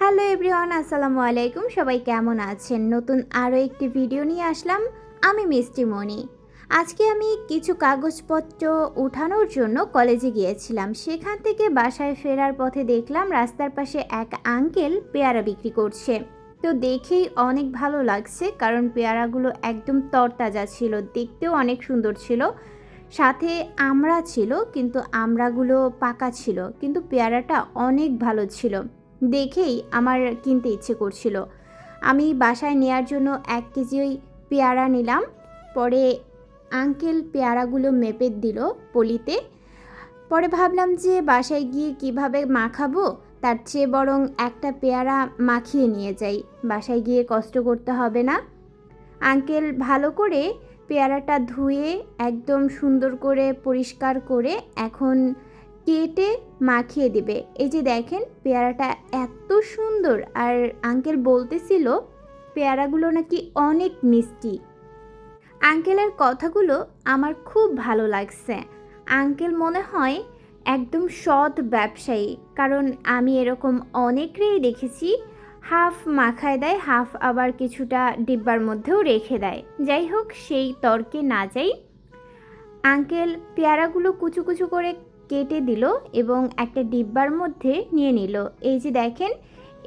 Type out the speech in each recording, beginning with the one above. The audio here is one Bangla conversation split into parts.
হ্যালো এভরিওয়ান, আসসালামু আলাইকুম। সবাই কেমন আছেন? নতুন আরও একটি ভিডিও নিয়ে আসলাম। আমি মিষ্টি মনি। আজকে আমি কিছু কাগজপত্র উঠানোর জন্য কলেজে গিয়েছিলাম। সেখান থেকে বাসায় ফেরার পথে দেখলাম রাস্তার পাশে এক আঙ্কেল পেয়ারা বিক্রি করছে। তো দেখেই অনেক ভালো লাগছে, কারণ পেয়ারাগুলো একদম তরতাজা ছিল, দেখতেও অনেক সুন্দর ছিল। সাথে আমড়া ছিল, কিন্তু আমড়াগুলো পাকা ছিল, কিন্তু পেয়ারাটা অনেক ভালো ছিল। দেখেই আমার কিনতে ইচ্ছে করছিল। আমি বাসায় নেওয়ার জন্য 1 কেজি পেয়ারা নিলাম। পরে আঙ্কেল পেয়ারাগুলো মেপে দিল পলিতে। পরে ভাবলাম যে বাসায় গিয়ে কিভাবে মাখাবো, তার চেয়ে বরং একটা পেয়ারা মাখিয়ে নিয়ে যাই, বাসায় গিয়ে কষ্ট করতে হবে না। আঙ্কেল ভালো করে পেয়ারাটা ধুয়ে একদম সুন্দর করে পরিষ্কার করে এখন কেটে মাখিয়ে দিবে। এই যে দেখেন, পেয়ারাটা এত সুন্দর। আর আঙ্কেল বলতেছিল পেয়ারাগুলো নাকি অনেক মিষ্টি। আঙ্কেলের কথাগুলো আমার খুব ভালো লাগছে। আঙ্কেল মনে হয় একদম সৎ ব্যবসায়ী, কারণ আমি এরকম অনেকেই দেখেছি হাফ মাখায় দেয়, হাফ আবার কিছুটা ডিব্বার মধ্যেও রেখে দেয়। যাই হোক, সেই তর্কে না যাই। আঙ্কেল পেয়ারাগুলো কুচু কুচু করে কেটে দিল এবং একটা ডিব্বার মধ্যে নিয়ে নিল। এই যে দেখেন,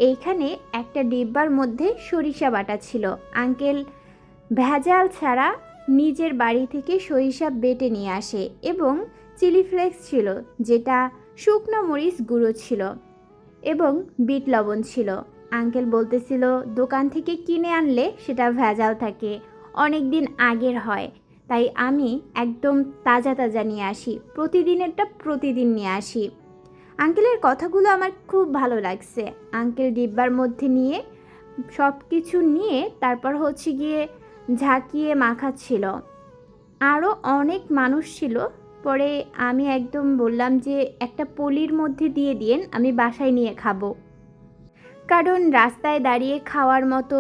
এইখানে একটা ডিব্বার মধ্যে সরিষা বাটা ছিল। আঙ্কেল ভেজাল ছাড়া নিজের বাড়ি থেকে সরিষা বেটে নিয়ে আসে, এবং চিলি ফ্লেক্স ছিল, যেটা শুকনো মরিচ গুঁড়ো ছিল, এবং বিট লবণ ছিল। আঙ্কেল বলতেছিল দোকান থেকে কিনে আনলে সেটা ভেজাল থাকে, অনেক দিন আগের হয়, তাই আমি একদম তাজা তাজা নিয়ে আসি, প্রতিদিনেরটা প্রতিদিন নিয়ে আসি। আঙ্কেলের কথাগুলো আমার খুব ভালো লাগছে। আঙ্কেল ডিব্বার মধ্যে নিয়ে সব কিছু নিয়ে তারপর গিয়ে ঝাঁকিয়ে মাখাচ্ছিল। আরও অনেক মানুষ ছিল। পরে আমি একদম বললাম যে একটা পলির মধ্যে দিয়ে দিয়েন, আমি বাসায় নিয়ে খাবো, কারণ রাস্তায় দাঁড়িয়ে খাওয়ার মতো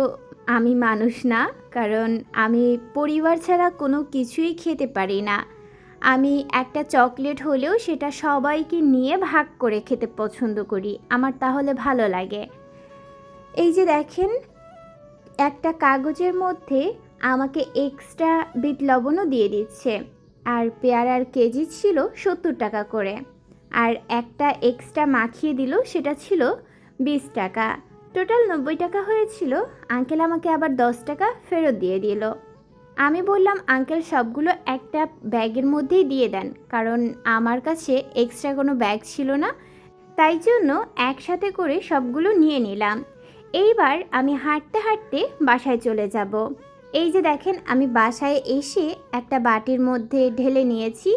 আমি মানুষ না। কারণ আমি পরিবার ছাড়া কোনো কিছুই খেতে পারি না। আমি একটা চকলেট হলেও সেটা সবাইকে নিয়ে ভাগ করে খেতে পছন্দ করি, আমার তাহলে ভালো লাগে। এই যে দেখেন, একটা কাগজের মধ্যে আমাকে এক্সট্রা বিট লবণও দিয়ে দিচ্ছে। আর পেয়ারার কেজি ছিল 70 টাকা করে। আর একটা এক্সট্রা মাখিয়ে দিল, সেটা ছিল 20 টাকা। টোটাল 90 টাকা হয়েছিল। আঙ্কেল আমাকে আবার 10 টাকা ফেরত দিয়ে দিল। আমি বললাম আঙ্কেল সবগুলো একটা ব্যাগের মধ্যেই দিয়ে দেন, কারণ আমার কাছে এক্সট্রা কোনো ব্যাগ ছিল না, তাই জন্য একসাথে করে সবগুলো নিয়ে নিলাম। এইবার আমি হাঁটতে হাঁটতে বাসায় চলে যাব। এই যে দেখেন, আমি বাসায় এসে একটা বাটির মধ্যে ঢেলে নিয়েছি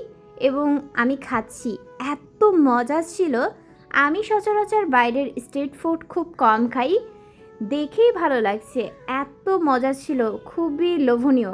এবং আমি খাচ্ছি। এত মজা ছিল। আমি সচরাচর বাইরের স্ট্রিট ফুড খুব কম খাই, দেখেই ভালো লাগছে, এত মজা ছিল, খুবই লোভনীয়।